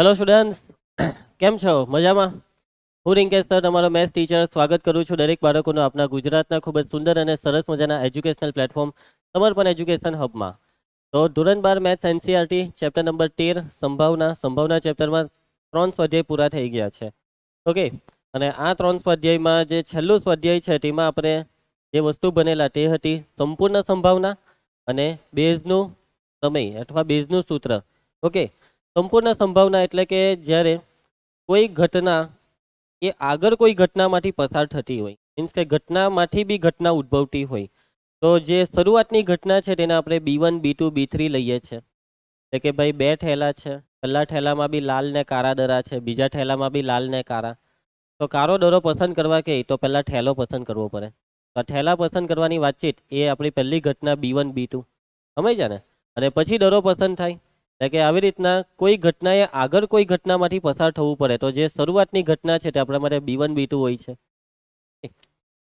Hello students, કેમ છો? મજામાં? હું રિંકેશ સર, તમારો મેથ્સ ટીચર, સ્વાગત કરું છું દરેક બાળકોનું આપણા ગુજરાતના ખૂબ જ સુંદર અને સરસ મજાના એજ્યુકેશનલ પ્લેટફોર્મ સમર્પણ એજ્યુકેશન હબમાં. તો ધોરણ 12 મેથ્સ એનસીઆરટી ચેપ્ટર નંબર 13 સંભાવના ચેપ્ટરમાં 3 સ્વાધ્યાય પૂરા થઈ ગયા છે. ઓકે, અને આ 3 સ્વાધ્યાયમાં જે છેલ્લું સ્વાધ્યાય છે તેમાં આપણે જે વસ્તુ બનેલા તે હતી સંપૂર્ણ સંભાવના અને બેઝનું સમય અથવા બેઝનું સૂત્ર. ઓકે, સંપૂર્ણ સંભાવના એટલે કે જ્યારે કોઈ ઘટના એ આગળ કોઈ ઘટનામાંથી પસાર થતી હોય, મીન્સ કે ઘટનામાંથી બી ઘટના ઉદ્ભવતી હોય, તો જે શરૂઆતની ઘટના છે તેને આપણે B1 B2 B3 લઈએ છીએ. એટલે કે ભાઈ બે ઠેલા છે, પહેલા ઠેલામાં બી લાલ ને કાળા દરા છે, બીજા ઠેલામાં બી લાલ ને કાળા. તો કાળો દરો પસંદ કરવા કે તો પહેલા ઠેલો પસંદ કરવો પડે. તો ઠેલા પસંદ કરવાની વાતચીત એ આપણી પહેલી ઘટના B1 B2 સમજ્યા ને. અને પછી દરો પસંદ થાય એટલે કે આવી રીતના કોઈ ઘટનાએ આગળ કોઈ ઘટનામાંથી પસાર થવું પડે, તો જે શરૂઆતની ઘટના છે તે આપણા માટે B1 B2 હોય છે.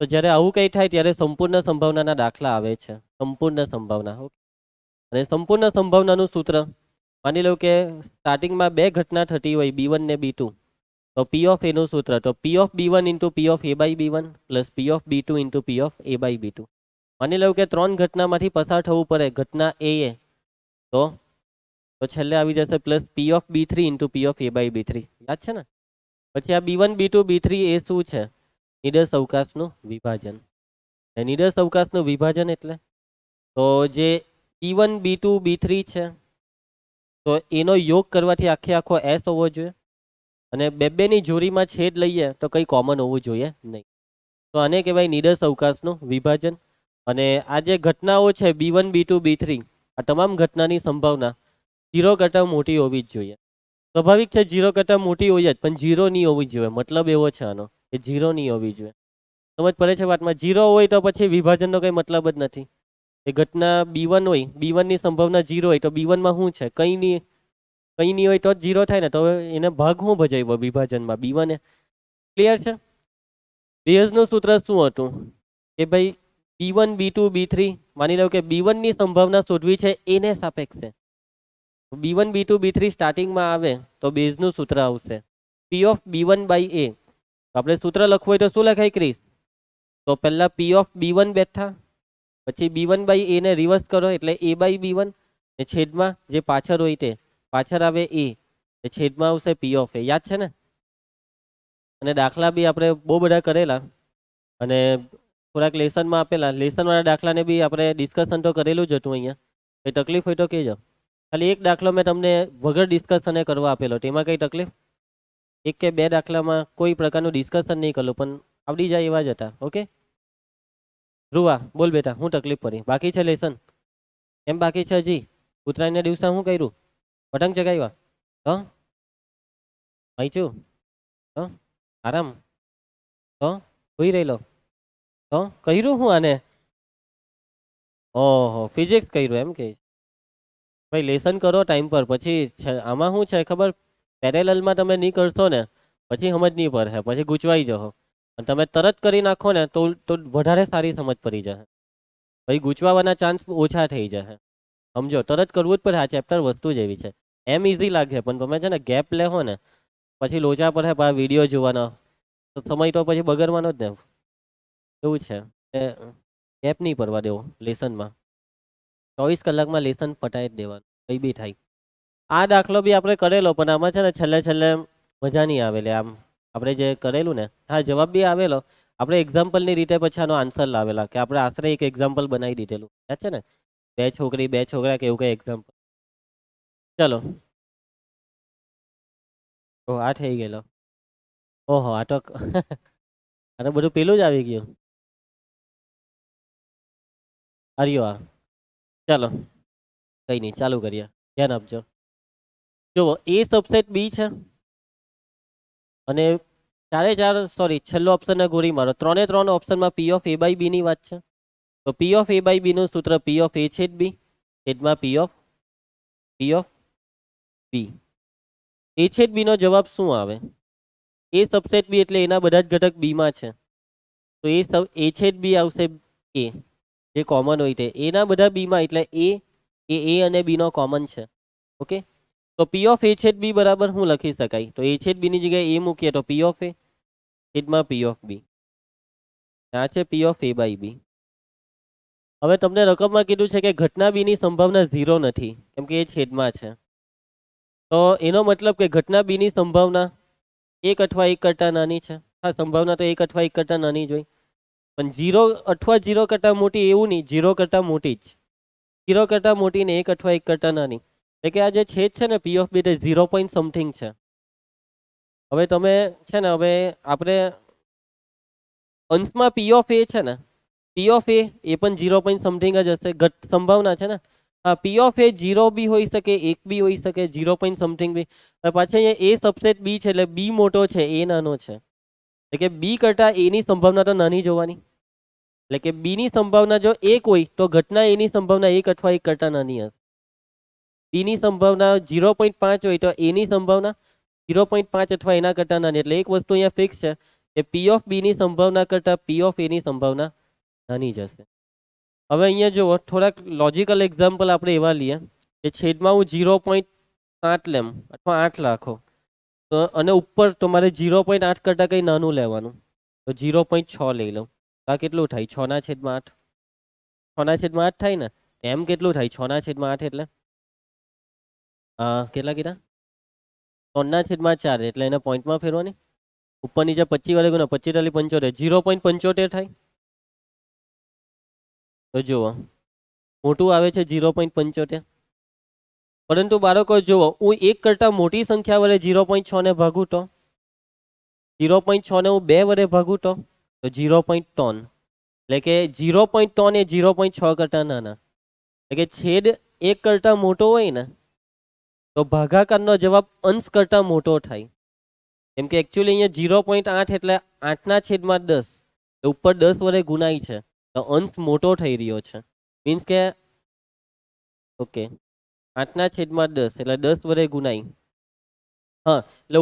તો જ્યારે આવું કંઈ થાય ત્યારે સંપૂર્ણ સંભાવનાના દાખલા આવે છે. સંપૂર્ણ સંભાવના. અને સંપૂર્ણ સંભાવનાનું સૂત્ર માની લો કે સ્ટાર્ટિંગમાં બે ઘટના થતી હોય B1 ને B2, તો P ઓફ A નું સૂત્ર તો P of B1 into P of A by B1 plus P of B2 into P of A by B2. માની લો કે 3 ઘટનામાંથી પસાર થવું પડે ઘટના A એ, તો છેલ્લે આવી જશે plus P of B3 into P of A by B3. યાદ છે ને? પછી આ B1 B2 B3 એ શું છે? નિડર અવકાશનું વિભાજન. નિડર અવકાશનું વિભાજન એટલે તો જે B1 B2 B3 છે તો એનો યોગ કરવાથી આખો S હોવો જોઈએ, અને બેની જોડીમાં છેદ લઈએ તો કંઈ કોમન હોવું જોઈએ નહીં. તો આને કહેવાય નિડર અવકાશનું વિભાજન. અને આ જે ઘટનાઓ છે B1 B2 B3, આ તમામ ઘટનાની સંભાવના 0 કરતાં મોટી હોવી જ જોઈએ. સ્વાભાવિક છે 0 કરતાં મોટી હોય જ, પણ 0 નહીં હોવી જોઈએ. મતલબ એવો છે આનો કે 0 નહીં હોવી જોઈએ. સમજ પડે છે વાતમાં? 0 હોય તો પછી વિભાજનનો કંઈ મતલબ જ નથી. એ ઘટના B1 હોય, B1 ની સંભાવના 0 હોય તો B1 માં શું છે? કંઈ નહીં હોય તો જ 0 થાય ને. તો એને ભાગ શું ભજાવ્યો વિભાજનમાં? B1 એ. ક્લિયર છે? બેઝનું સૂત્ર શું હતું કે ભાઈ B1 B2 B3, માની લો કે B1 ની સંભાવના શોધવી છે એને સાપેક્ષે. B1 B2 B3 સ્ટાર્ટિંગમાં આવે તો બેઝનું સૂત્ર આવશે P of B1 by A. આપણે સૂત્ર લખવું હોય તો શું લખાય ક્રિસ? તો પહેલા P ઓફ B1 બેઠા, પછી B1 બાય A ને રિવર્સ કરો એટલે A બાય B1, ને છેદમાં જે પાછળ હોય તે પાછળ આવે A, ને છેદમાં આવશે P ઓફ A. યાદ છે ને? અને દાખલા બી આપણે બહુ બધા કરેલા અને થોડાક લેસનમાં આપેલા. લેસનવાળા દાખલાને બી આપણે ડિસ્કશન તો કરેલું જ હતું. અહીંયા કંઈ તકલીફ હોય તો કહેજો. ખાલી એક દાખલો મેં તમને વગર ડિસ્કશને કરવા આપેલો, તેમાં કંઈ તકલીફ? એક કે બે દાખલામાં કોઈ પ્રકારનું ડિસ્કશન નહીં કરેલું, પણ આવડી જાય એવા જ હતા. ઓકે ધ્રુવા, બોલ બેટા, શું તકલીફ પડી? બાકી છે લેસન? એમ બાકી છે હજી? ઉત્તરાયણના દિવસે શું કર્યું? પતંગ ચગાવ્યા? તો વાંચ્યું? તો આરામ? તો સુઈ રહેલો? તો કર્યું શું આને? ઓહો, ફિઝિક્સ કર્યું એમ કે? ભાઈ લેસન કરો ટાઈમ પર. પછી આમાં શું છે ખબર? પેરેલલમાં તમે નહીં કરશો ને પછી સમજ નહીં પડે, પછી ગૂંચવાઈ જશો. અને તમે તરત કરી નાખો ને તો વધારે સારી સમજ પડી જશે. પછી ગૂંચવાના ચાન્સ ઓછા થઈ જશે. સમજો, તરત કરવું જ પડે. આ ચેપ્ટર વસ્તુ જ એવી છે. એમ ઇઝી લાગે પણ તમે છે ને ગેપ લેહો ને પછી લોચા પડે. વિડીયો જોવાનો તો સમય તો પછી બગડવાનો જ ને. એવું છે ગેપ નહીં પડવા દેવો લેસનમાં. 24 કલાકમાં લેસન પટાઈ જ દેવાનું, કંઈ બી થાય. આ દાખલો બી આપણે કરેલો, પણ આમાં છે ને છેલ્લે મજા નહીં આવેલી. આમ આપણે જે કરેલું ને, હા જવાબ બી આવેલો. આપણે એક્ઝામ્પલની રીતે પછી આનો આન્સર લાવેલા કે આપણે આશરે એક એક્ઝામ્પલ બનાવી દીધેલું. યાદ છે ને? 2 છોકરી 2 છોકરા કે એવું કંઈ એક્ઝામ્પલ. ચલો, આ થઈ ગયેલો. ઓહો, આ તો આ તો બધું પેલું જ આવી ગયું. હરિયો આ. ચાલો કંઈ નહીં, ચાલુ કરીએ. ધ્યાન આપજો. જુઓ, એ સબસેટ બી છે અને 4 સોરી છેલ્લો ઓપ્શનને ગોળી મારો. 3 ઓપ્શનમાં P of A by B ની વાત છે. તો P of A by B નું સૂત્ર P ઓફ A છેદ B છેદમાં P ઓફ B. A છેદ B નો જવાબ શું આવે? એ સબસેટ બી એટલે એના બધા જ ઘટક બીમાં છે. તો A છેદ B આવશે A, જે કોમન હોય તે. એના બધા બીમાં એટલે A અને B નો કોમન છે. ઓકે, તો પી ઓફ એ છેદ બી બરાબર શું લખી શકાય? તો એ છેદ બીની જગ્યાએ એ મૂકીએ તો પી ઓફ એ છેદમાં પી ઓફ બી, આ છે પી ઓફ એ બાય બી. હવે તમને રકમમાં કીધું છે કે ઘટના બીની સંભાવના 0 નથી, કેમ કે એ છેદમાં છે. તો એનો મતલબ કે ઘટના બીની સંભાવના 1 અથવા 1 કરતાં નાની છે. હા, સંભાવના તો 1 અથવા 1 કરતાં નાની જ હોય, પણ 0 અથવા 0 કરતાં મોટી એવું નહીં, 0 કરતાં મોટી જ. 0 કરતાં મોટી ને 1 અથવા 1 કરતાં નાની, એટલે કે આ જે છેદ છે ને પી ઓફ બી તે 0 પોઈન્ટ સમથિંગ છે. હવે તમે છે ને, હવે આપણે અંશમાં પી ઓફ એ છે ને, પી ઓફ એ પણ 0 પોઈન્ટ સમથિંગ જ હશે, સંભાવના છે ને. હા, પી ઓફ એ 0 બી હોઈ શકે, 1 બી હોઈ શકે, 0 પોઈન્ટ સમથિંગ બી. પાછી અહીંયા એ સબસેટ બી છે, એટલે બી મોટો છે, એ નાનો છે, એટલે કે બી કરતાં એની સંભાવના તો નાની જોવાની. એટલે કે બી ની સંભાવના જો 1 હોય તો ઘટના એની સંભાવના 1 અથવા 1 કરતાં નાની હશે. બી ની સંભાવના 0.5 હોય તો એની સંભાવના 0.5 અથવા એના કરતાં નાની. એટલે એક વસ્તુ અહીંયા ફિક્સ છે કે પી ઓફ બી ની સંભાવના કરતાં પી ઓફ એ ની સંભાવના નાની જ હશે. હવે અહીંયા જુઓ, થોડાક લોજિકલ એક્ઝામ્પલ આપણે એવા લઈએ કે છેદમાં હું 0.8 લેમ અથવા 8 રાખો, તો અને ઉપર તમારે 0.8 કરતાં કંઈ નાનું લેવાનું, તો 0.6 લઈ લઉં. આ કેટલું થાય? 6/8. 6/8 થાય ને, એમ કેટલું થાય? 6/8 એટલે કેટલા કીધા? 3/4, એટલે એને પોઈન્ટમાં ફેરવાની. ઉપર નીચે 25 વડે ગુણો, 25 75, 0.75 થાય. તો જુઓ, મોટું આવે છે 0.75. પરંતુ બાળકો જુઓ, હું 1 કરતાં મોટી સંખ્યા વડે 0.6 ને ભાગું તો 0.6 ને હું 2 વડે ભાગું તો 0.3, એટલે કે 0.3 એ 0.6 કરતાં નાના. એટલે કે છેદ 1 કરતાં મોટો હોય ને તો ભાગાકારનો જવાબ અંશ કરતાં મોટો થાય. કેમ કે એકચ્યુઅલી અહીંયા 0.8 એટલે 8/10, ઉપર 10 વડે ગુણાય છે, તો અંશ મોટો થઈ રહ્યો છે. મીન્સ કે ઓકે, 8/10 એટલે 10 વડે ગુણાય. હા, એટલે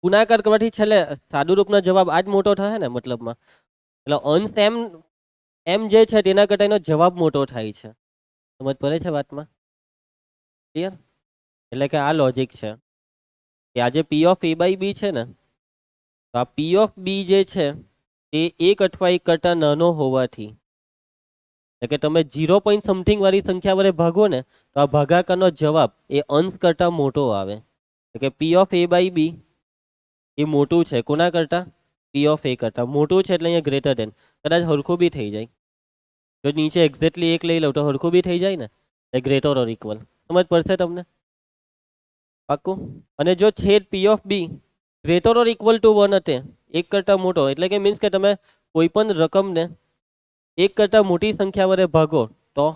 ગુણાકાર કરવાથી છેલ્લે સાદું રૂપનો જવાબ આ જ મોટો થશે ને મતલબમાં. એટલે અંશ એમ જે છે તેના કરતાં એનો જવાબ મોટો થાય છે. સમજ પડે છે વાતમાં? ક્લિયર? એટલે કે આ લોજિક છે કે આ જે પી ઓફ એ બાય બી છે ને, તો આ પી ઓફ બી જે છે તે 1 અથવા 1 કરતાં નાનો હોવાથી, એટલે કે તમે 0 પોઈન્ટ સમથિંગ વાળી સંખ્યા વડે ભાગો ને તો આ ભાગાકારનો જવાબ એ અંશ કરતાં મોટો આવે. એટલે કે પી ઓફ એ બાય બી એ મોટું છે કોના કરતાં? પી ઓફ એ કરતાં મોટું છે, એટલે અહીંયા ગ્રેટર દેન. કદાચ હરખું બી થઈ જાય, જો નીચે એક્ઝેક્ટલી 1 લઈ લઉં તો હરખું બી થઈ જાય ને, એ ગ્રેટર ઓર ઇક્વલ. સમજ પડશે તમને? પાક્કું? અને જો છેદ P of B greater or equal to 1 હતે, 1 કરતાં મોટો, એટલે કે મીન્સ કે તમે કોઈ પણ રકમને 1 કરતાં મોટી સંખ્યા વડે ભાગો તો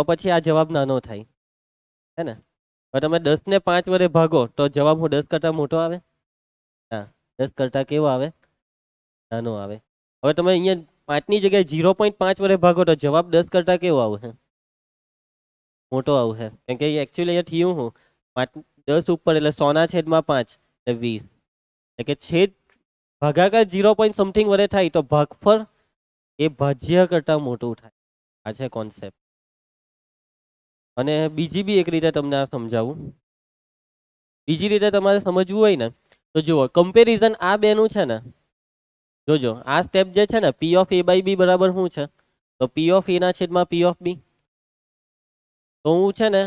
પછી આ જવાબ નાનો થાય, હે ને? હવે તમે 10 ને 5 વડે ભાગો તો જવાબ હું 10 કરતાં મોટો આવે? હા, 10 કરતાં કેવો આવે? નાનો આવે. હવે તમે અહીંયા 5 ની જગ્યાએ 0.5 વડે ભાગો તો જવાબ 10 કરતાં કેવો આવશે? મોટો આવશે. કેમ કે એકચ્યુઅલી અહીંયા થયું હું 10 ઉપર એટલે 100/5 એટલે 20, એટલે કે છેદ ભાગાકાર 0 પોઈન્ટ સમથિંગ વડે થાય તો ભાગફળ એ ભાજ્ય કરતાં મોટું થાય. આ છે કોન્સેપ્ટ. અને બીજી બી એક રીતે તમને આ સમજાવું. બીજી રીતે તમારે સમજવું હોય ને તો જુઓ, કમ્પેરિઝન આ બેનું છે ને, જોજો આ સ્ટેપ જે છે ને, પી ઓફ એ બાય બી બરાબર શું છે? તો પી ઓફ એ ના છેદમાં પી ઓફ બી. તો હું છે ને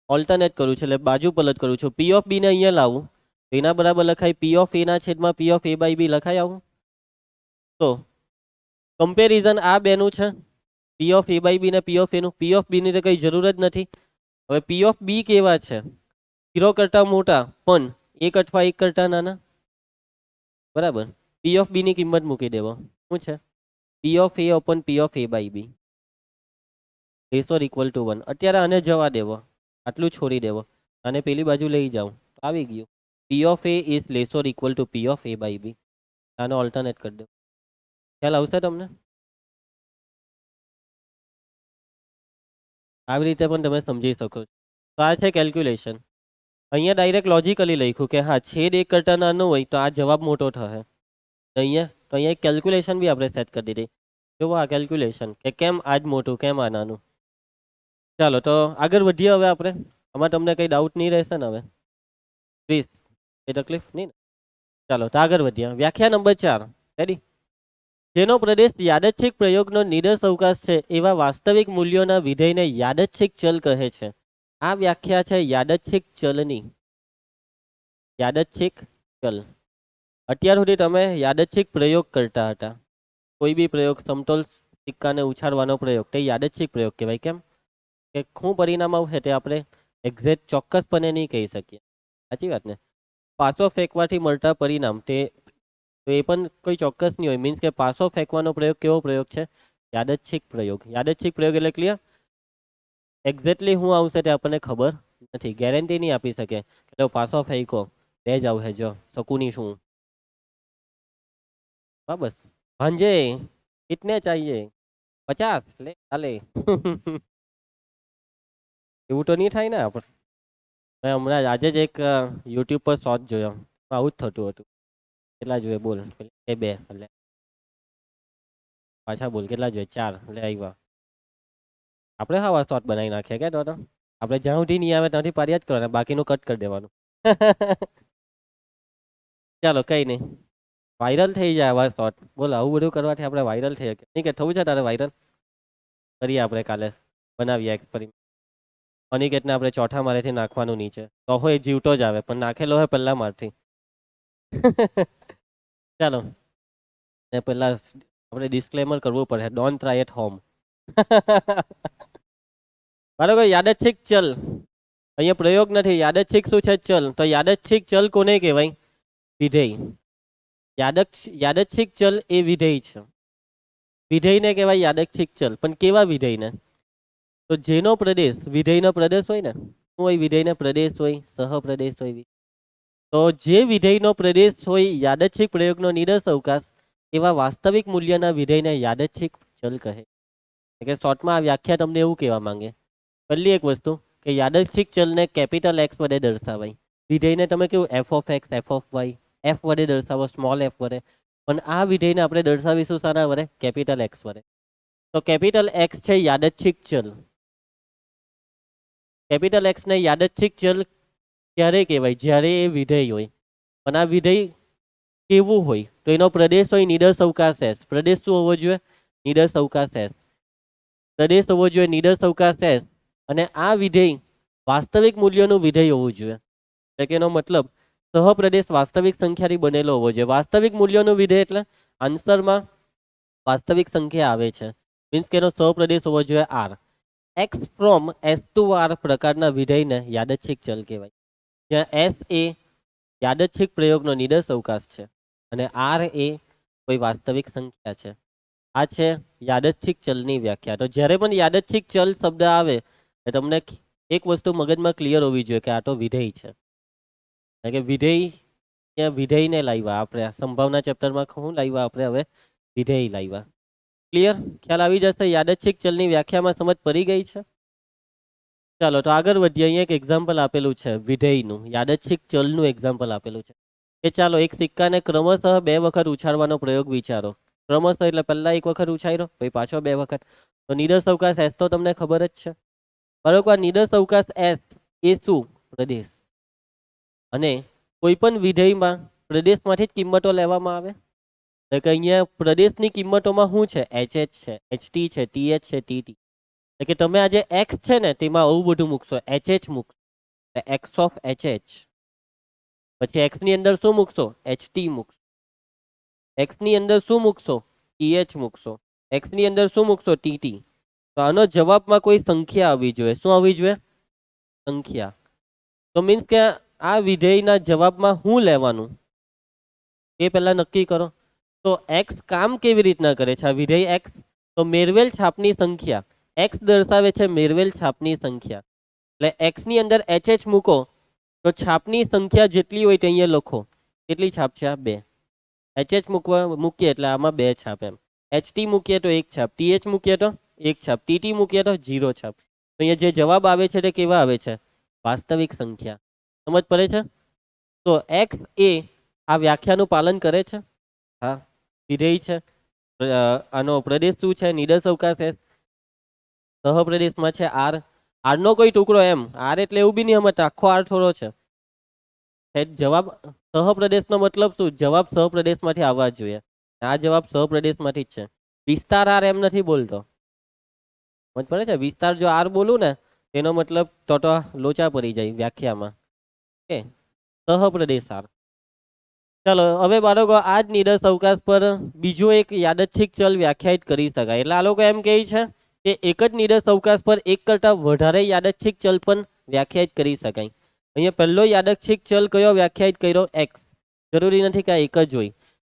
ઓલ્ટરનેટ કરું છું, એટલે બાજુ પલટ કરું છું. પી ઓફ બી ને અહીંયા લાવું તો એના બરાબર લખાય પી ઓફ એ ના છેદમાં પી ઓફ એ બાય બી લખાય આવું. તો કમ્પેરિઝન આ બેનું છે, પી ઓફ એ બાય બી ને પી ઓફ એનું. પી ઓફ બીની તો કંઈ જરૂર જ નથી. હવે પી ઓફ બી કેવા છે? 0 કરતાં મોટા પણ 1 અથવા 1 કરતાં નાના, બરાબર. પી ઓફ બી ની કિંમત મૂકી દેવો. શું છે? P of A open P of A by B less or equal to 1. અત્યારે આને જવા દેવો, આટલું છોડી દેવો, અને પેલી બાજુ લઈ જાઉં તો આવી ગયું. P of A is less or equal to P of A by B. આનો ઓલ્ટરનેટ કરી દો. ખ્યાલ આવશે તમને? આવી રીતે પણ તમે સમજી શકો છો. તો આ છે કેલ્ક્યુલેશન. અહીંયા ડાયરેક્ટ લોજિકલી લખ્યું કે હા, છેદ 1 કરતાં નાનો હોય તો આ જવાબ મોટો થશે. અહીંયા એક કેલ્ક્યુલેશન બી આપણે સેટ કરી દીધી. જુઓ આ કેલ્ક્યુલેશન કે કેમ આ જ મોટું, કેમ આ નાનું. ચાલો તો આગળ વધીએ હવે આપણે. આમાં તમને કંઈ ડાઉટ નહીં રહેશે ને હવે? પ્લીઝ, એ તકલીફ નહીં ને? ચાલો તો આગળ વધ્યા. વ્યાખ્યા નંબર 4. રેડી? જેનો પ્રદેશ યાદચ્છિક પ્રયોગનો નિરસ અવકાશ છે એવા વાસ્તવિક મૂલ્યોના વિધેયને યાદચ્છિક ચલ કહે છે. આ વ્યાખ્યા છે યાદચ્છિક ચલની. યાદચ્છિક ચલ. અત્યાર સુધી તમે યાદચ્છિક પ્રયોગ કરતા હતા. કોઈ બી પ્રયોગ, સમતોલ સિક્કાને ઉછાળવાનો પ્રયોગ, તે યાદચ્છિક પ્રયોગ કહેવાય. કેમ કે શું પરિણામ આવશે તે આપણે એક્ઝેક્ટ ચોક્કસપણે નહીં કહી શકીએ. સાચી વાત ને? પાસો ફેંકવાથી મળતા પરિણામ તે તો એ પણ કોઈ ચોક્કસ નહીં હોય. મીન્સ કે પાસો ફેંકવાનો પ્રયોગ કેવો પ્રયોગ છે? યાદચ્છિક પ્રયોગ. યાદચ્છિક પ્રયોગ એટલે ક્લિયર? એક્ઝેક્ટલી શું આવશે તે આપણને ખબર નથી, ગેરંટી નહીં આપી શકે કે પાસો ફેંકો 2 જ આવશે. જો શકુની શું બસ ભાંજે કિતને चाहिए 50 લે ચાલે. એવું તો નહીં થાય ને આપણે. મેં હમણાં આજે જ એક યુટ્યુબ પર શોર્ટ જોયો, આવું જ થતું હતું. કેટલા જોઈએ બોલ? એ 2 એટલે પાછા બોલ કેટલા જોઈએ? 4 એટલે આવ્યા. આપણે હા શોર્ટ બનાવી નાખીએ કે તો આપણે જ્યાં સુધી નહીં આવે ત્યાંથી પાડ્યા જ કરવાના, બાકીનું કટ કરી દેવાનું. ચાલો કઈ નહીં, વાયરલ થઈ જાય આવા શોર્ટ. બોલ આવું બધું કરવાથી આપણે વાયરલ થઈ શકે નહીં? કે થવું છે તારે વાયરલ? કરીએ આપણે કાલે, બનાવીએ એક્સપેરિમેન્ટ. અનિકેતને આપણે ચોથા માળેથી નાખવાનું નીચે, તો હોય જીવતો જ આવે, પણ નાખેલો હોય પહેલા માળથી. ચાલો ને પહેલા આપણે ડિસ્ક્લેમર કરવું પડે, ડોન્ટ ટ્રાય એટ હોમ. બરાબર. યાદચ્છિક ચલ અહીંયા પ્રયોગ નથી. યાદચ્છિક શું છે? ચલ. તો યાદચ્છિક ચલ કોને કહેવાય? વિધેય. યાદચ્છિક ચલ એ વિધેય છે. વિધેયને કહેવાય યાદચ્છિક ચલ. પણ કેવા વિધેયને? તો જેનો પ્રદેશ, વિધેયનો પ્રદેશ હોય ને, શું હોય? વિધેયનો પ્રદેશ હોય, સહપ્રદેશ હોય. તો જે વિધેયનો પ્રદેશ હોય યાદચ્છિક પ્રયોગનો નિરસ અવકાશ એવા વાસ્તવિક મૂલ્યના વિધેયને યાદચ્છિક ચલ કહે. કે શોર્ટમાં આ વ્યાખ્યા તમને એવું કહેવા માંગે. પહેલી એક વસ્તુ કે યાદચ્છિક ચલને કેપિટલ એક્સ વડે દર્શાવાય. વિધેયને તમે કેવું f of x, f of y, f વડે દર્શાવો, સ્મોલ એફ વડે. પણ આ વિધેયને આપણે દર્શાવીશું શાના વડે? કેપિટલ એક્સ વડે. તો કેપિટલ એક્સ છે યાદચ્છિક ચલ. કેપિટલ એક્સને યાદચ્છિક ચલ ક્યારે કહેવાય? જ્યારે એ વિધેય હોય. પણ આ વિધેય કેવું હોય? તો એનો પ્રદેશ હોય નિરસ અવકાશ એસ. પ્રદેશ શું હોવો જોઈએ? નિરસ અવકાશ એસ. પ્રદેશ હોવો જોઈએ નિરસ અવકાશ એસ. અને આ વિધેય વાસ્તવિક મૂલ્યોનું વિધેય હોવું જોઈએ. એટલે કે એનો મતલબ સહપ્રદેશ વાસ્તવિક સંખ્યાથી બનેલો હોવો જોઈએ. વાસ્તવિક મૂલ્યોનું વિધેય એટલે આન્સરમાં વાસ્તવિક સંખ્યા આવે છે. મીન્સ કે એનો સહપ્રદેશ હોવો જોઈએ R. X from S to R પ્રકારના વિધેયને યાદચ્છિક ચલ કહેવાય. જ્યાં એસ એ યાદચ્છિક પ્રયોગનો નિરસ અવકાશ છે અને આર એ કોઈ વાસ્તવિક સંખ્યા છે. આ છે યાદચ્છિક ચલની વ્યાખ્યા. તો જ્યારે પણ યાદચ્છિક ચલ શબ્દ આવે તો તમને એક વસ્તુ મગજમાં ક્લિયર હોવી જોઈએ કે આ તો વિધેય છે. કે વિધેય, વિધેયને લાવ્યા આપણે સંભાવના ચેપ્ટરમાં. શું લાવ્યા આપણે હવે? વિધેય લાવ્યા. ક્લિયર? ખ્યાલ આવી જશે. યાદચ્છિક ચલની વ્યાખ્યામાં સમજ પડી ગઈ છે? ચાલો તો આગળ વધીએ. અહીંયા એક એક્ઝામ્પલ આપેલું છે વિધેયનું, યાદચ્છિક ચલનું એક્ઝામ્પલ આપેલું છે. કે ચાલો એક સિક્કાને ક્રમશઃ 2 વખત ઉછાળવાનો પ્રયોગ વિચારો. ક્રમશઃ એટલે પહેલા 1 વખત ઉછાળ્યો, પછી પાછો 2 વખત. તો નિરસ અવકાશ એસ તો તમને ખબર જ છે. બરોબર. નિરસ અવકાશ એસ એ શું? પ્રદેશ. અને કોઈ પણ વિધેયમાં પ્રદેશમાંથી જ કિંમતો લેવામાં આવે. તો કે અહીંયા પ્રદેશની કિંમતોમાં શું છે? એચ એચ છે, એચટી છે, ટીએચ છે, ટીટી. એટલે કે તમે આજે એક્સ છે ને તેમાં આવું બધું મૂકશો, એચ એચ મૂકશો, એક્સ ઓફ એચ એચ. પછી એક્સ ની અંદર શું મૂકશો? એચટી મૂકશો. એક્સ ની અંદર શું મૂકશો? ટીએચ મૂકશો. એક્સ ની અંદર શું મૂકશો? ટીટી. તો આનો જવાબમાં કોઈ સંખ્યા આવવી જોઈએ. શું આવવી જોઈએ? સંખ્યા. તો મીન્સ કે આ વિધેયના જવાબમાં શું લેવાનું એ પહેલા નક્કી કરો. તો એક્સ કામ કેવી રીતના કરે છે આ વિધેય એક્સ? તો મેળવેલ છાપની સંખ્યા. એક્સ દર્શાવે છે મેળવેલ છાપની સંખ્યા. એટલે એક્સ ની અંદર એચ એચ મૂકો તો છાપની સંખ્યા જેટલી હોય તે અહીંયા લખો. કેટલી છાપ છે? આ 2. એચ એચ મૂકીએ એટલે આમાં 2 છાપ એમ. એચટી મૂકીએ તો 1 છાપ, ટીએચ મૂકીએ તો 1 છાપ, ટીટી મૂકીએ તો 0 છાપ. તો અહીંયા જે જવાબ આવે છે તે કેવા આવે છે? વાસ્તવિક સંખ્યા. સમજ પડે છે? તો એક્સ એ આ વ્યાખ્યાનું પાલન કરે છે. હા, વિધેય છે. આનો પ્રદેશ શું છે? નિરસ અવકાશ એસ. સહપ્રદેશમાં છે આર. આરનો કોઈ ટુકડો એમ, આર એટલે એવું બી નહીં સમજતા, આખો આર થોડો છે. જવાબ સહપ્રદેશનો મતલબ શું? જવાબ સહપ્રદેશમાંથી આવવા જોઈએ. આ જવાબ સહપ્રદેશમાંથી જ છે. વિસ્તાર આર એમ નથી બોલતો, સમજ પડે છે? વિસ્તાર જો આર બોલું ને તેનો મતલબ તો લોચા પડી જાય વ્યાખ્યામાં. ઓકે, સહપ્રદેશ આર. ચાલો હવે બાળકો, આ જ નિરસ અવકાશ પર બીજો એક યાદચ્છિક ચલ વ્યાખ્યાયિત કરી શકાય. એટલે આ લોકો એમ કહે છે કે એક જ નિરસ અવકાશ પર એક કરતાં વધારે યાદચ્છિક ચલ પણ વ્યાખ્યાયિત કરી શકાય. અહીંયા પહેલો યાદચ્છિક ચલ કયો વ્યાખ્યાયિત કર્યો? એક્સ. જરૂરી નથી કે આ એક જ હોય.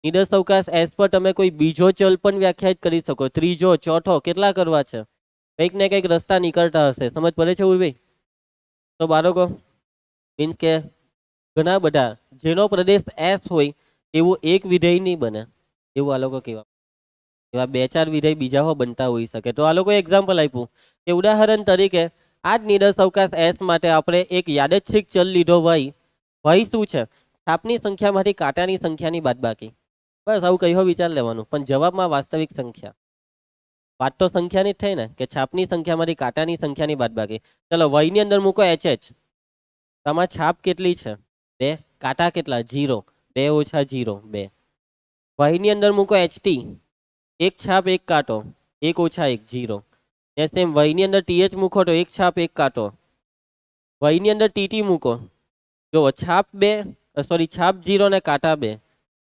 નિરસ અવકાશ એસ પર તમે કોઈ બીજો ચલ પણ વ્યાખ્યાયિત કરી શકો, ત્રીજો, ચોથો, કેટલા કરવા છે? કંઈક ને કંઈક રસ્તા નીકળતા હશે. સમજ પડે છે ઉર્વી? તો બાળકો મીન્સ કે ઘણા બધા જેનો પ્રદેશ એસ હોય એવું એક વિધેય નહીં બને, એવું આ લોકો કહેવા. એવા 2-4 વિધેય બીજા હો બનતા હોઈ શકે. તો આ લોકો એક્ઝામ્પલ આપ્યું કે ઉદાહરણ તરીકે આ જ નિરસ અવકાશ એસ માટે આપણે એક યાદચ્છિક ચલ લીધો વાય. વાય શું છે? છાપની સંખ્યામાંથી કાંટાની સંખ્યાની બાદબાકી. બસ આવું કયો વિચાર લેવાનું, પણ જવાબમાં વાસ્તવિક સંખ્યા. વાત તો સંખ્યાની જ થઈ ને, કે છાપની સંખ્યામાંથી કાંટાની સંખ્યાની બાદબાકી. ચલો વાયની અંદર મૂકો એચ એચ. તમારી છાપ કેટલી છે? 2. કાંટા કેટલા? 0. 2 - 0 2. વાયની અંદર મૂકો એચટી. એક છાપ એક કાંટો, 1 - 1 0. ને સેમ વાયની અંદર ટીએચ મૂકો તો એક છાપ એક કાંટો. વાયની અંદર ટીટી મૂકો, જો છાપ 0 ને કાંટા 2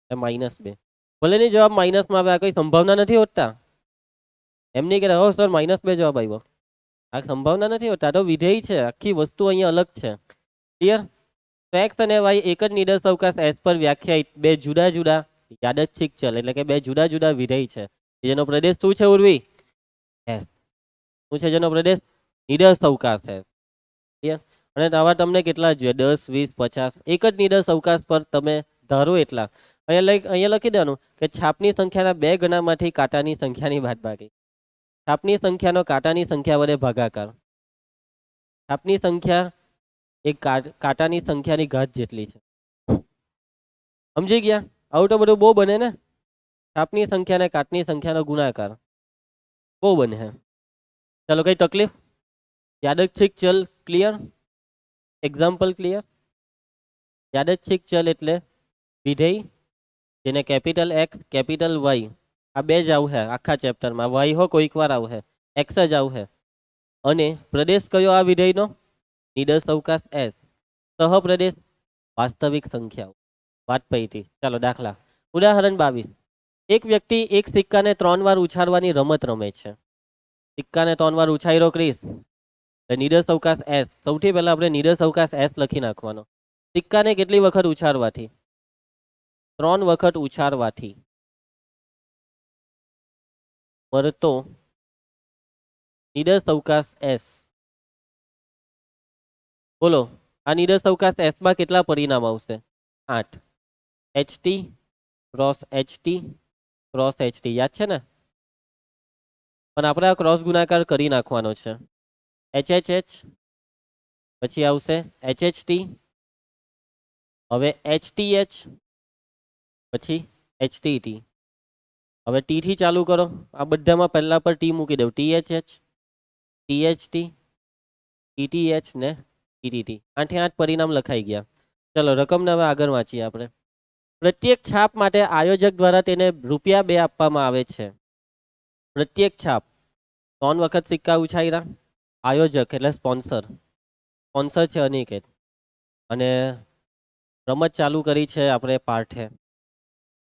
-2. ભલે નહીં જવાબ માઇનસમાં આવે, આ કઈ સંભાવના નથી હોતા. એમ નહીં કે હો સર -2 જવાબ આવ્યો, આ સંભાવના નથી હોતા. તો વિધેય છે, આખી વસ્તુ અહીંયા અલગ છે. ક્લિયર? તો એક્સ અને વાય એક જ નિરસ અવકાશ એસ પર વ્યાખ્યાયિત બે જુદા જુદા યાદચ્છિક ચલ, એટલે કે બે જુદા જુદા વિધેય છે, જેનો પ્રદેશ શું છે ઉર્વી? એસ. શું છે જેનો પ્રદેશ? નિરસ અવકાશ એસ. ક્લિયર? અને આવા તમને કેટલા જોઈએ? 10, 20, 50. એક જ નિરસ અવકાશ પર તમે ધારો એટલા. અહીંયા લખી દેવાનું કે છાપની સંખ્યાના 2 ગણામાંથી કાંટાની સંખ્યાની બાદબાકી. છાપની સંખ્યાનો કાંટાની સંખ્યા વડે ભાગાકાર. છાપની સંખ્યા એક કાંટાની સંખ્યાની ઘાત જેટલી છે. સમજી ગયા? આવું તો બધું બહુ બને ને. છાપની સંખ્યા અને કાંટની સંખ્યાનો ગુણાકાર બહુ બને છે. ચાલો, કઈ તકલીફ? યાદચ્છિક ચલ ક્લિયર? Example clear? યાદચ્છિક ચલ એટલે વિધેય જેને કેપિટલ એક્સ કેપિટલ વાય, આ બે જ આવું છે આખા ચેપ્ટરમાં. વાય હો કોઈક વાર આવું છે, એક્સ જ આવું છે. અને પ્રદેશ કયો આ વિધેયનો? નિરસ અવકાશ એસ. સહપ્રદેશ વાસ્તવિક સંખ્યાઓ. વાત પૈતી. ચાલો દાખલા. ઉદાહરણ 22. એક વ્યક્તિ એક સિક્કાને 3 વાર ઉછાળવાની રમત રમે છે. સિક્કાને 3 વાર ઉછાળ્યો ક્રિસ, નિરસ અવકાશ એસ. સૌથી પહેલા આપણે નિરસ અવકાશ એસ લખી નાખવાનો. સિક્કાને કેટલી વખત ઉછાળવાથી? 3 વખત ઉછાળવાથી મળતો નિરસ અવકાશ એસ. બોલો, આ નિરસ અવકાશ એસ માં કેટલા પરિણામ આવશે? 8. HT cross HT cross HT. યાદ છે ને? પણ આપણે આ ક્રોસ ગુણાકાર કરી નાખવાનો છે. એચ એચ એચ, પછી આવશે એચ એચ ટી, હવે એચ ટી એચ, પછી એચ ટી ટી. હવે ટી થી ચાલુ કરો. આ બધામાં પહેલા પર ટી મૂકી દઉં. T H H, T H T, T T H ને ટી ટી. 8 પરિણામ લખાઈ ગયા. ચલો રકમને હવે આગળ વાંચીએ આપણે. પ્રત્યેક છાપ માટે આયોજક દ્વારા તેને ₹2 આપવામાં આવે છે. પ્રત્યેક છાપ 3 વખત સિક્કા ઉછાળ્યા. આયોજક એટલે સ્પોન્સર. સ્પોન્સર છે અનિકેત. અને રમત ચાલુ કરી છે આપણે પાર્થે.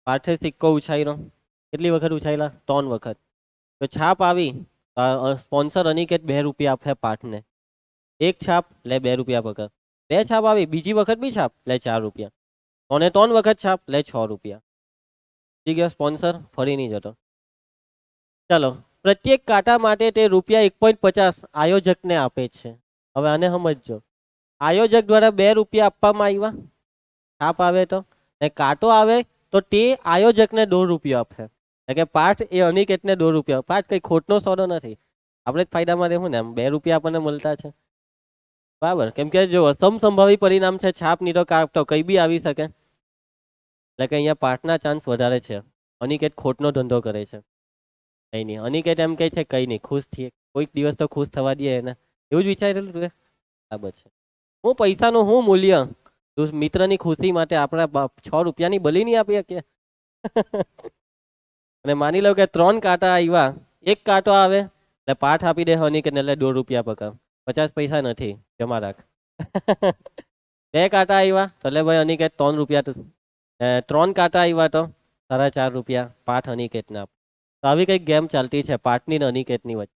પાર્થે સિક્કો ઉછાળ્યો. કેટલી વખત ઉછાળ્યા? 3 વખત. તો છાપ આવી, સ્પોન્સર અનિકેત ₹2 આપે પાર્થને. એક છાપ લે ₹2 પકડ. 2 છાપ આવી, બીજી વખત બી છાપ લે ₹4. અને 3 વખત છાપ લે ₹6. ઠીક છે? સ્પોન્સર ફરી નહીં જતો. ચાલો, પ્રત્યેક કાંટા માટે તે ₹1.50 આયોજકને આપે છે. હવે આને સમજો. આયોજક દ્વારા ₹2 આપવામાં આવ્યા. છાપ આવે તો, ને કાંટો આવે તો તે આયોજકને ₹2 આપે. એટલે કે પાર્થ એ અનિકેતને ₹2. પાર્થ કઈ ખોટનો સોદો નથી, આપણે જ ફાયદામાં રહેવું ને. આમ ₹2 આપણને મળતા છે, બરાબર? કેમ કે જો સમસંભાવી પરિણામ છે, છાપ ની તો કાંટો કઈ બી આવી શકે. એટલે કે અહીંયા પાર્થના ચાન્સ વધારે છે. અનિકેત ખોટનો ધંધો કરે છે. કઈ નહીં, અનિકેત એમ કહે છે કઈ નહીં, ખુશ થઈએ, કોઈક દિવસ તો ખુશ થવા દઈએ એને. એવું જ વિચારેલું તું બરાબર છે. હું પૈસાનું શું મૂલ્ય, તું મિત્રની ખુશી માટે આપણા 6 રૂપિયાની બલી નહીં આપી શકીએ. અને માની લો કે 3 કાંટા આવ્યા, એક કાંટો આવે એટલે પાઠ આપી દે હની કે એટલે 1.5 રૂપિયા પકડ, 50 પૈસા નથી, જમા રાખ. 2 કાંટા આવ્યા તો એટલે ભાઈ અનિકેત 3 રૂપિયા, 3 કાંટા આવ્યા તો 4.5 રૂપિયા પાઠ અનિકેતને આપ. તો આવી કઈક ગેમ ચાલતી છે પાઠની ને અનિકેતની વચ્ચે.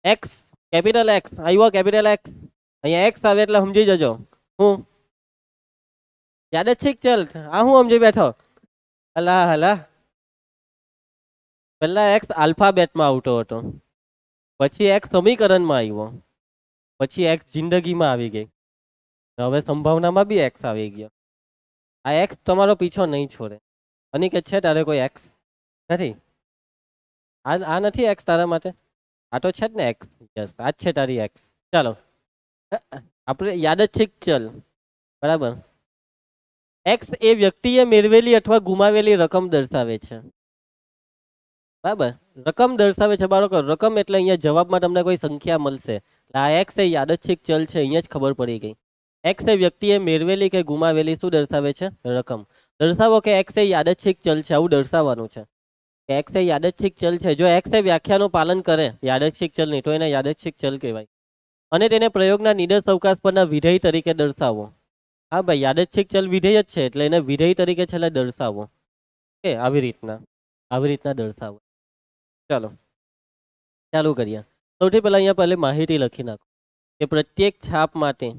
એક્સ, કેપિટલ એક્સ આવ્યો, કેપિટલ એક્સ. અહીંયા એક્સ આવે એટલે સમજી જજો. હું યાદ જ છે, ચલ આ હું સમજી બેઠો. હલા હલા, પહેલા એક્સ આલ્ફાબેટમાં આવતો હતો, પછી એક્સ સમીકરણમાં આવ્યો, પછી એક્સ જિંદગીમાં આવી ગઈ, હવે સંભાવનામાં બી એક્સ આવી ગયો. આ એક્સ તમારો પીછો નહીં છોડે. અનિકેત છે તારે કોઈ એક્સ નથી? આ નથી એક્સ તારા માટે? આ તો છે જ ને એક્સ. યસ, આ જ છે તારી એક્સ. ચાલો આપણે યાદ જ છે, ચલ બરાબર. એક્સ એ વ્યક્તિએ મેળવેલી અથવા ગુમાવેલી રકમ દર્શાવે છે. બરાબર, રકમ દર્શાવે છે બાળકો. રકમ એટલે અહીંયા જવાબમાં તમને કોઈ સંખ્યા મળશે. આ એક્સ એ યાદચ્છિક ચલ છે, અહીંયા જ ખબર પડી ગઈ. એક્સ એ વ્યક્તિએ મેળવેલી કે ગુમાવેલી શું દર્શાવે છે? રકમ. દર્શાવો કે એક્સ એ યાદચ્છિક ચલ છે, આવું દર્શાવવાનું છે કે એક્સ એ યાદચ્છિક ચલ છે. જો એક્સ એ વ્યાખ્યાનું પાલન કરે યાદચ્છિક ચલ નહીં તો એને યાદચ્છિક ચલ કહેવાય. અને તેને પ્રયોગના નિદર્શ અવકાશ પરના વિધેય તરીકે દર્શાવો. હા ભાઈ, યાદચ્છિક ચલ વિધેય જ છે એટલે એને વિધેય તરીકે છેલ્લે દર્શાવો. કે આવી રીતના દર્શાવો. ચાલો ચાલુ કરીએ. સૌથી પહેલા અહીંયા પહેલે માહિતી લખી નાખો કે પ્રત્યેક છાપ માટે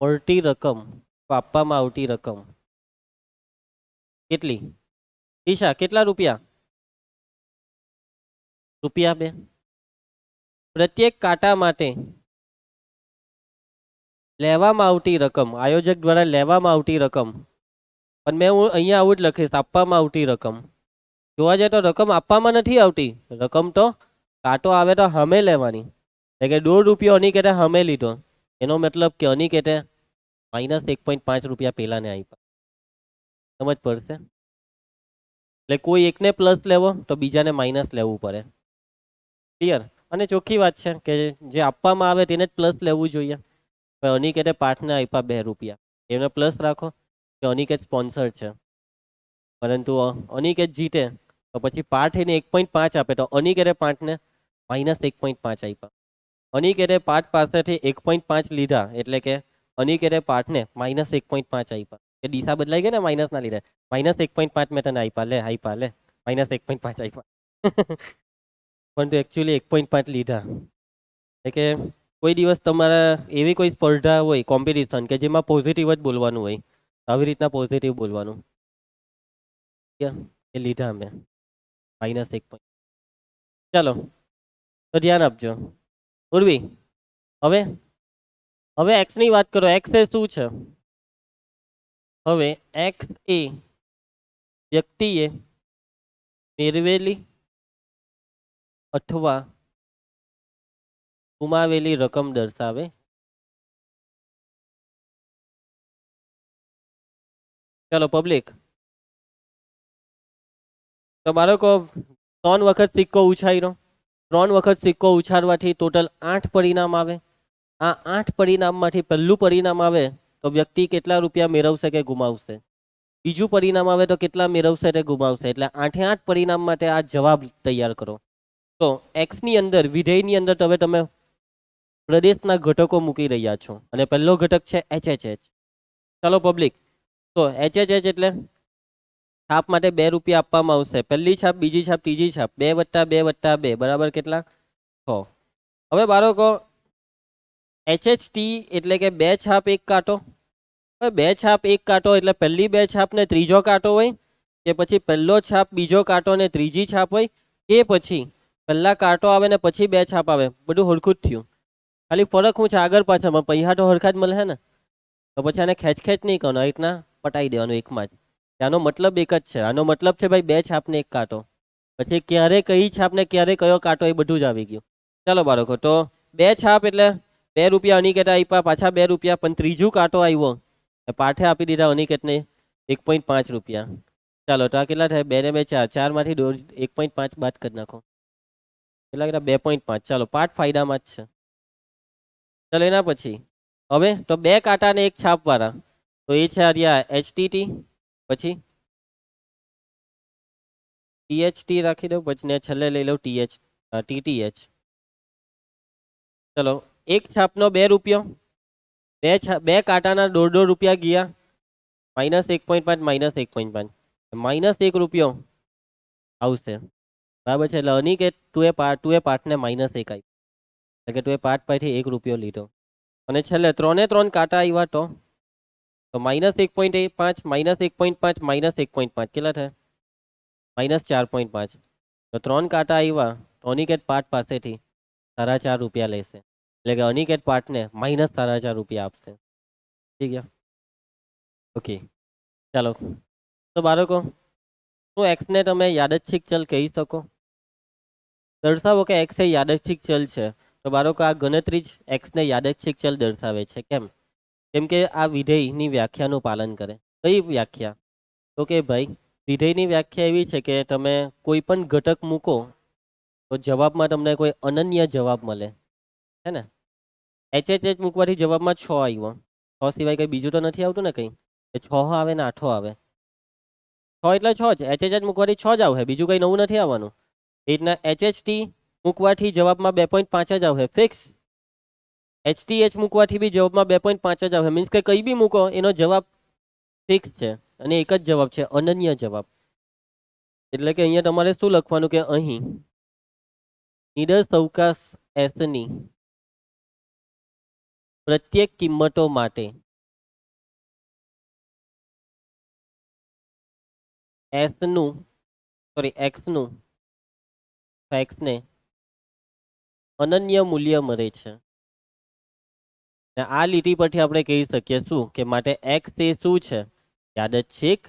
મળતી રકમ, આપવામાં આવતી રકમ કેટલી? ઈશા, કેટલા રૂપિયા? ₹2. પ્રત્યેક કાંટા માટે લેવામાં આવતી રકમ, આયોજક દ્વારા લેવામાં આવતી રકમ, પણ મેં અહીંયા આવું જ લખીશ, આપવામાં આવતી રકમ. જોવા જાય તો રકમ આપવામાં નથી આવતી, રકમ તો કાંટો આવે તો હમે લેવાની. એટલે કે ₹1.5 અનિકેતે હમે લીધો, એનો મતલબ કે અનિકેતે -1.5 રૂપિયા પેલાને આપ્યા. સમજ પડશે? એટલે કોઈ એકને પ્લસ લેવો તો બીજાને માઇનસ લેવું પડે. ક્લિયર? અને ચોખ્ખી વાત છે કે જે આપવામાં આવે તેને જ પ્લસ લેવું જોઈએ. અનિકેતે પાઠને આપ્યા ₹2, એને પ્લસ રાખો કે અનિકેત સ્પોન્સર છે. પરંતુ અનિકેત જીતે તો પછી પાઠ એને 1.5 આપે તો અનિકેતે પાઠને -1.5 આપ્યા. અનિકેતે પાઠ પાસેથી 1.5 લીધા એટલે કે અનિકેતે પાઠને -1.5 આપ્યા. એ દિશા બદલાઈ ગઈ ને માઇનસ ના લીધે. -1.5 મેં તને આપ્યા, લે -1.5 આપ્યા. પણ તો એકચ્યુઅલી 1.5 લીધા. એટલે કે કોઈ દિવસ તમારા એવી કોઈ સ્પર્ધા હોય, કોમ્પિટિશન કે જેમાં પોઝિટિવ જ બોલવાનું હોય, આવી રીતના પોઝિટિવ બોલવાનું. એ લીધા અમે -1. ચાલો તો ધ્યાન આપજો. ઉર્વી, હવે એક્સ ની વાત કરો. એક્સ એ શું છે? હવે એક્સ એ વ્યક્તિએ મેળવેલી અથવા ગુમાવેલી રકમ દર્શાવે. ચલો પબ્લિક, તો બાળકો 3 વખત સિક્કો ઉછાળ્યો. 3 વખત સિક્કો ઉછાળવાથી ટોટલ 8 પરિણામ આવે. આ 8 પરિણામમાંથી પહેલું પરિણામ આવે તો વ્યક્તિ કેટલા રૂપિયા મેળવશે કે ગુમાવશે? બીજું પરિણામ આવે તો કેટલા મેળવશે તે ગુમાવશે. એટલે 8 પરિણામ માટે આ જવાબ તૈયાર કરો. તો એક્સની અંદર, વિધેયની અંદર તમે પ્રદેશના ઘટકો મૂકી રહ્યા છો અને પહેલો ઘટક છે HHH. ચાલો પબ્લિક, તો HHH એટલે છાપ માટે ₹2 આપવામાં આવશે. પહેલી છાપ, બીજી છાપ, ત્રીજી છાપ, 2 + 2 + 2 બરાબર કેટલા? 6. હવે બાળકો HHT એટલે કે 2 છાપ 1 કાંટો. હવે 2 છાપ 1 કાંટો એટલે પહેલી 2 છાપ ને ત્રીજો કાંટો હોય, કે પછી પહેલો છાપ બીજો કાંટો ને ત્રીજી છાપ હોય, કે પછી પહેલા કાંટો આવે ને પછી 2 છાપ આવે? બધું હરખું જ થયું, ખાલી ફરક શું છે આગળ પાછળમાં. પૈસા તો હરખા જ મળે ને. તો પછી આને ખેંચ નહીં કરવાનો, આ રીતના પટાઈ દેવાનું એકમાં જ. આનો મતલબ એક જ છે. આનો મતલબ છે ભાઈ 2 છાપ ને 1 કાંટો. પછી ક્યારે કઈ છાપ ને ક્યારે કયો કાંટો એ બધું જ આવી ગયું. ચાલો બાળકો, તો 2 છાપ એટલે ₹2 અનિકેતે આપ્યા, પાછા ₹2, પણ ત્રીજું કાંટો આવ્યો પાઠે આપી દીધા અનિકેતને 1.5 રૂપિયા. ચાલો તો આ કેટલા થાય? 2 ને 2 4, 4 માંથી 1.5 બાદ કરી નાખો. કેટલા કર્યા 2.5. ચાલો પાર્ટ ફાયદામાં જ છે. ચાલો એના પછી હવે તો બે કાંટા ને એક છાપ વાળા, તો એ છે આર્યા HTT, પછી THT રાખી દઉં, પછી ને છેલ્લે લઈ લઉં TTH. ચલો એક છાપનો 2 રૂપિયો, બે કાંટાના 1.5 રૂપિયા ગયા, -1.5 -1.5 -1 રૂપિયો આવશે, બરાબર છે. એટલે અનિકેત તું એ પાર્ટને -1 આવી, એટલે કે તું એ પાર્ટ પાસેથી 1 રૂપિયો લીધો. અને છેલ્લે 3 કાંટા આવ્યા તો -1.5 -1.5 -1.5 કેટલા થાય? -4.5. તો 3 કાંટા આવ્યા તો અનિકેત પાર્ટ પાસેથી 4.5 રૂપિયા લેશે, એટલે કે અનિકેત પાર્ટને -4.5 રૂપિયા આપશે. ઠીક છે, ઓકે. ચાલો તો બાળકો, શું એક્સને તમે યાદચ્છિક ચલ કહી શકો? દર્શાવો કે એક્સ એ યાદચ્છિક ચલ છે. તો બાળકો આ ગણતરી જ એક્સને યાદચ્છિક ચલ દર્શાવે છે. કેમ? કેમ કે આ વિધેયની વ્યાખ્યાનું પાલન કરે. કઈ વ્યાખ્યા? તો કે ભાઈ વિધેયની વ્યાખ્યા એવી છે કે તમે કોઈ પણ ઘટક મૂકો તો જવાબમાં તમને કોઈ અનન્ય જવાબ મળે, હે ને? HH મૂકવાથી જવાબમાં 6 આવ્યો, 6 સિવાય કંઈ બીજું તો નથી આવતું ને કંઈ, એ 6 આવે ને 8 આવે. 6 એટલે 6 જ, HH મૂકવાથી 6 જ આવે, બીજું કંઈ નવું નથી આવવાનું. એ રીતના HHT મૂકવાથી જવાબમાં 2.5 જ આવે ફિક્સ. HTH મૂકવાથી બી જવાબમાં 2.5 જ આવે, મીન્સ કે કંઈ બી મૂકો એનો જવાબ ફિક્સ છે અને એક જ જવાબ છે, અનન્ય જવાબ. એટલે કે અહીંયા તમારે શું લખવાનું કે અહીં નિડર અવકાશ S ની પ્રત્યેક કિંમતો માટે એક્સને અનન્ય મૂલ્ય મળે છે. આ લીટી પરથી આપણે કહી શકીએ શું કે માટે એક્સ એ શું છે? યાદચ્છિક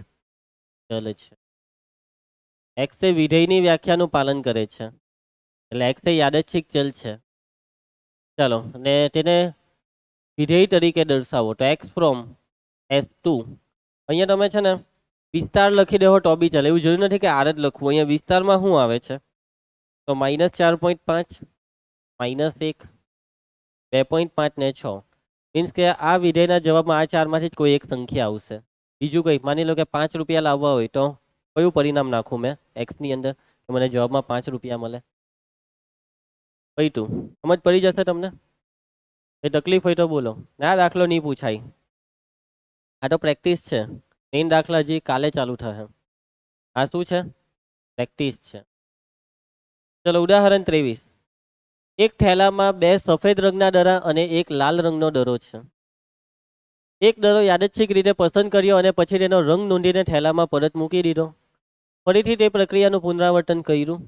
ચલ છે. એક્સ એ વિધેયની વ્યાખ્યાનું પાલન કરે છે, એટલે એક્સ એ યાદચ્છિક ચલ છે. ચાલો અને તેને વિધેય તરીકે દર્શાવો. તો એક્સ ફ્રોમ S2, અહીંયા તમે છે ને વિસ્તાર લખી દેવો તો બી ચાલે, એવું જરૂર નથી કે આર જ લખવું. અહીંયા વિસ્તારમાં શું આવે છે? તો -4.5 -1 2.5 ને 6, મીન્સ કે આ વિધેયના જવાબમાં આ ચારમાંથી જ કોઈ એક સંખ્યા આવશે. બીજું કંઈ, માની લો કે 5 રૂપિયા લાવવા હોય તો કયું પરિણામ નાખું મેં એક્સની અંદર કે મને જવાબમાં 5 રૂપિયા મળે? કઈ તું સમજ પડી જશે તમને? એ તકલીફ હોય તો બોલો. ના દાખલો નહીં પૂછાય, આ તો પ્રેક્ટિસ છે. મેઇન દાખલા હજી કાલે ચાલુ થશે. આ શું છે? પ્રેક્ટિસ છે. ચલો ઉદાહરણ 23. એક થેલામાં 2 સફેદ રંગના દરા અને એક લાલ રંગનો દરો છે. એક દરો યાદચ્છિક રીતે પસંદ કર્યો અને પછી તેનો રંગ નોંધીને થેલામાં પરત મૂકી દીધો. ફરીથી તે પ્રક્રિયાનું પુનરાવર્તન કર્યું,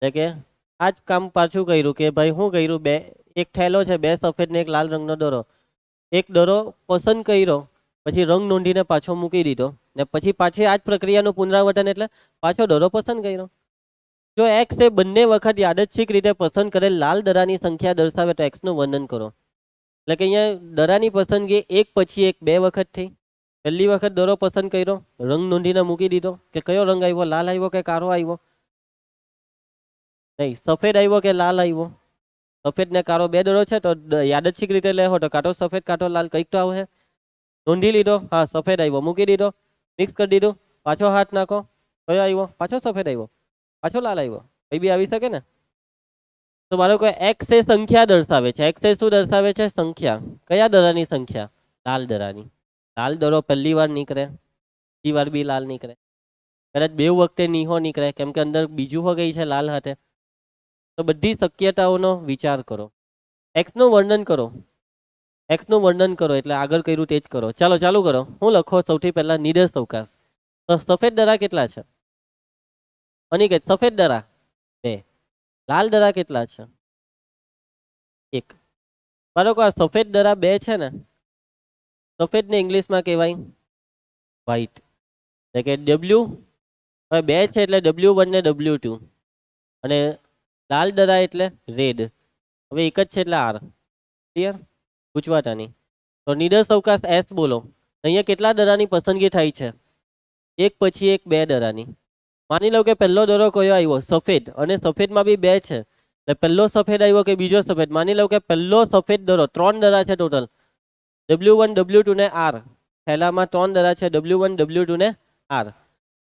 એટલે કે આ જ કામ પાછું કર્યું કે ભાઈ શું કર્યું, એક થેલો છે, 2 સફેદ ને એક લાલ રંગનો દરો. એક દરો પસંદ કર્યો, પછી રંગ નોંધીને પાછો મૂકી દીધો, ને પછી પાછી આ જ પ્રક્રિયાનું પુનરાવર્તન એટલે પાછો દરો પસંદ કર્યો. જો એક્સ એ બંને વખત યાદચ્છિક રીતે પસંદ કરેલ લાલ દરાની સંખ્યા દર્શાવે તો એક્સનું વર્ણન કરો. એટલે કે અહીંયા દરાની પસંદગી એક પછી એક 2 વખત થઈ. પહેલી વખત દરો પસંદ કર્યો, રંગ નોંધીને મૂકી દીધો કે કયો રંગ આવ્યો, લાલ આવ્યો કે કાળો આવ્યો? નહીં, સફેદ આવ્યો કે લાલ આવ્યો? સફેદ ને કાળો 2 દરો છે, તો યાદચ્છિક રીતે લેવો તો કાંટો સફેદ કાંટો લાલ કંઈક તો આવે. નોંધી લીધો, હા સફેદ આવ્યો, મૂકી દીધો, મિક્સ કરી દીધું, પાછો હાથ નાખો, કયો આવ્યો? પાછો સફેદ આવ્યો, પાછો લાલ આવ્યો, કઈ બી આવી શકે ને? તો મારો કોઈ એક્સ એ સંખ્યા દર્શાવે છે. એક્સ એ શું દર્શાવે છે? સંખ્યા. કયા દરાની સંખ્યા? લાલ દરાની. લાલ દરો પહેલી વાર નીકળે, બીજી વાર બી લાલ નીકળે, કદાચ 2 વખતે નીહો નીકળે, કેમ કે અંદર બીજું હો ગઈ છે લાલ હાથે. તો બધી શક્યતાઓનો વિચાર કરો. એક્સનું વર્ણન કરો, એક્સનું વર્ણન કરો, એટલે આગળ કર્યું તે જ કરો. ચાલો ચાલુ કરો. હું લખો સૌથી પહેલા નિર્દેશ અવકાશ. તો સફેદ દરા કેટલા છે? અનિકેત સફેદ દરા 2, લાલ દરા કેટલા છે? 1. બરાબર, આ સફેદ દરા 2 છે ને, સફેદ ને ઇંગ્લિશમાં કહેવાય વ્હાઈટ, એટલે કે W. હવે 2 છે એટલે W1 ને W2, અને લાલ દરા એટલે રેડ. હવે એક જ છે એટલે R. ક્લિયર? પૂછવાતા નહીં. તો નિર્દેશ અવકાશ S બોલો. અહીંયા કેટલા દરાની પસંદગી થાય છે? એક પછી એક 2 દરાની. માની લો કે પહેલો દરો કયો આવ્યો? સફેદ, અને સફેદમાં બી 2 છે, એટલે પહેલો સફેદ આવ્યો કે બીજો સફેદ? માની લો કે પહેલો સફેદ દરો, 3 દરા છે ટોટલ, W1 W2 ને R. પહેલામાં 3 દરા છે, W1 W2 ને R.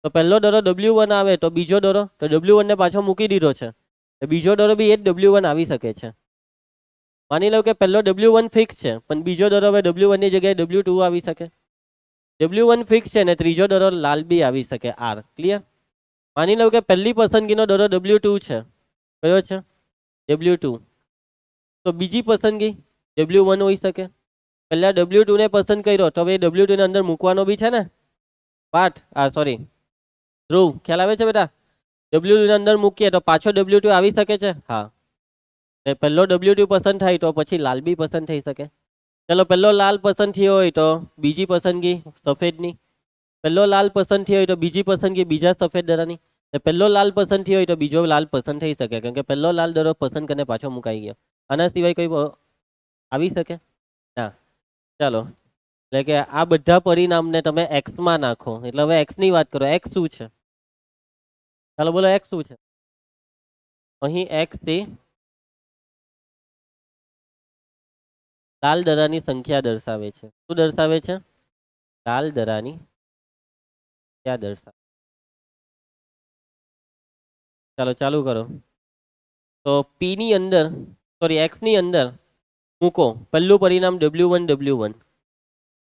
તો પહેલો દરો W1 આવે તો બીજો દરો, તો W1 ને પાછો મૂકી દીધો છે, તો બીજો દરો બી એ જ W1 આવી શકે છે. માની લો કે પહેલો W1 ફિક્સ છે, પણ બીજો દરો હવે W1 ની જગ્યાએ W2 આવી શકે. W1 ફિક્સ છે ને ત્રીજો દરો લાલ બી આવી શકે, R. ક્લિયર? માની લો કે પહેલી પસંદગીનો દરો W2 છે. કયો છે? W2. તો બીજી પસંદગી W1 હોઈ શકે. પહેલા W2 ને પસંદ કર્યો તો હવે W2 ને અંદર મૂકવાનો બી છે ને પાર્ટ, સોરી ધ્રુવ, ખ્યાલ આવે છે બેટા? W2 ને અંદર મૂકીએ તો પાછો W2 આવી શકે છે. હા, પહેલો W2 પસંદ થાય તો પછી લાલ બી પસંદ થઈ શકે. ચલો, પહેલો લાલ પસંદ થયો હોય તો બીજી પસંદગી સફેદની. પહેલો લાલ પસંદ થયો હોય તો બીજી પસંદગી બીજા સફેદ દરાની. પહેલો લાલ પસંદ થયો હોય તો બીજો લાલ પસંદ થઈ શકે, કેમ કે પહેલો લાલ દરો પસંદ કરીને પાછો મુકાઈ ગયો. આના સિવાય કોઈ આવી શકે ના. ચાલો, એટલે કે આ બધા પરિણામને તમે એક્સમાં નાખો, એટલે હવે એક્સ ની વાત કરો. એક્સ શું છે? ચાલો બોલો, એક્સ શું છે? અહીં એક્સ એ લાલ દરાની સંખ્યા દર્શાવે છે. શું દર્શાવે છે? લાલ દરાની સંખ્યા દર્શાવે. ચાલો ચાલુ કરો. તો પી ની અંદર, સોરી એક્સ ની અંદર મૂકો પહેલું પરિણામ W1 W1.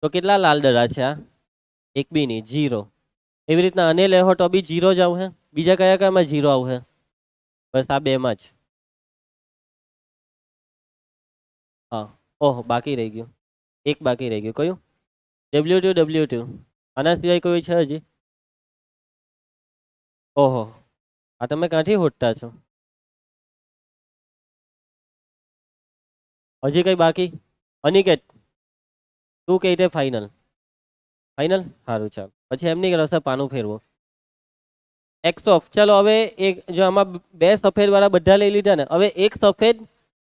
તો કેટલા લાલ દરા છે? આ એક બી નહીં, 0. એવી રીતના આને લેહો તો બી 0 જ આવશે. બીજા કયા કયામાં 0 આવશે? બસ આ બેમાં જ. હા, ઓહ બાકી રહી ગયું, એક બાકી રહી ગયું. કયું? W2 W2. આના સિવાય કોઈ છે હજી? ઓહો, આ તમે ક્યાંથી હોટતા છો? હજી કઈ બાકી? અનિકેત તું કઈ તે ફાઇનલ? ફાઇનલ, સારું. ચાલ પછી એમ નહીં કરશે પાનું ફેરવો. X of. ચાલો હવે એક, જો આમાં બે સફેદ વાળા બધા લઈ લીધા ને, હવે એક સફેદ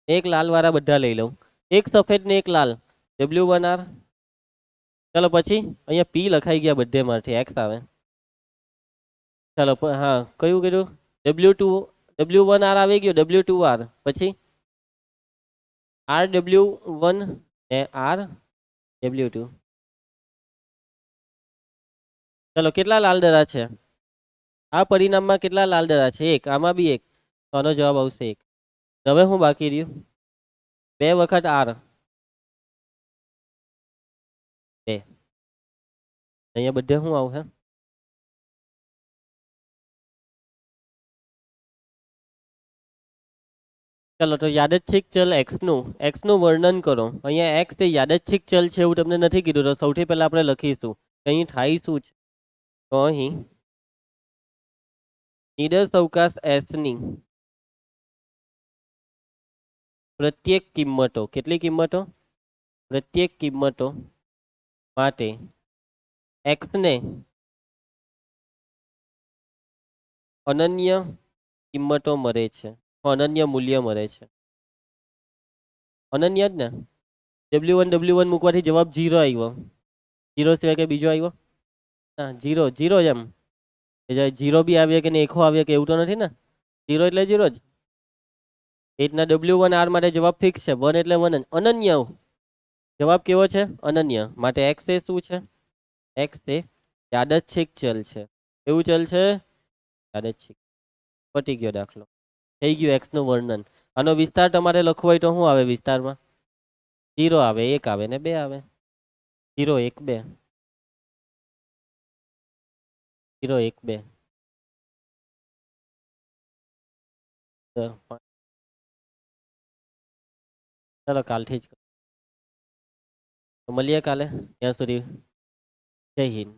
એક લાલ વાળા બધા લઈ લઉં. એક સફેદ ને એક લાલ, W1R. ચાલો પછી અહીંયા પી લખાઈ ગયા બધેમાંથી, એક્સ આવે. ચાલો હા, કયું કીધું? W2 W1R આવી ગયો, W2R. પછી RW1 ને RW2. ચાલો, કેટલા લાલ દરા છે આ પરિણામમાં? કેટલા લાલ દરા છે? એક. આમાં બી એક, તો આનો જવાબ આવશે એક. હવે હું બાકી રહ્યું? 2 વખત R, 2. અહીંયા બધે શું આવશે? ચાલો, તો યાદચ્છિક ચલ એક્સનું વર્ણન કરો. અહીંયા એક્સ એ યાદચ્છિક ચલ છે એવું તમને નથી કીધું, તો સૌથી પહેલા આપણે લખીશું અહીં થાય શું છે. તો અહીં નિર્દેશઅવકાશ S ની પ્રત્યેક કિંમતો, કેટલી કિંમતો? પ્રત્યેક કિંમતો માટે એક્સ ને અનન્ય કિંમતો મળે છે, અનન્ય મૂલ્ય મળે છે. અનન્ય જ ને? W1 W1 મૂકવાથી જવાબ 0 આવ્યો. 0 સિવાય કે બીજો આવ્યો? ના, 0 0 જ. એમ 0 બી આવે કે એકો આવે કે એવું તો નથી ને? 0 એટલે 0 જ. એટલા W1R માટે જવાબ ફિક્સ છે, 1 એટલે 1 જ. અનન્ય જવાબ કેવો છે? અનન્ય. માટે એક્સ એ શું છે? એક્સ એ યાદચ્છિક ચલ છે. એવું ચલ છે? યાદચ્છિક. પટી ગયો દાખલો, થઈ ગયું એક્સ નું વર્ણન. આનો વિસ્તાર તમારે લખવો હોય તો શું આવે વિસ્તારમાં? 0 આવે, 1 આવે ને 2 આવે. 0 1 2, 0 1 2. ચાલો કાલથી જ મળીએ. કાલે ત્યાં સુધી જય હિન્દ.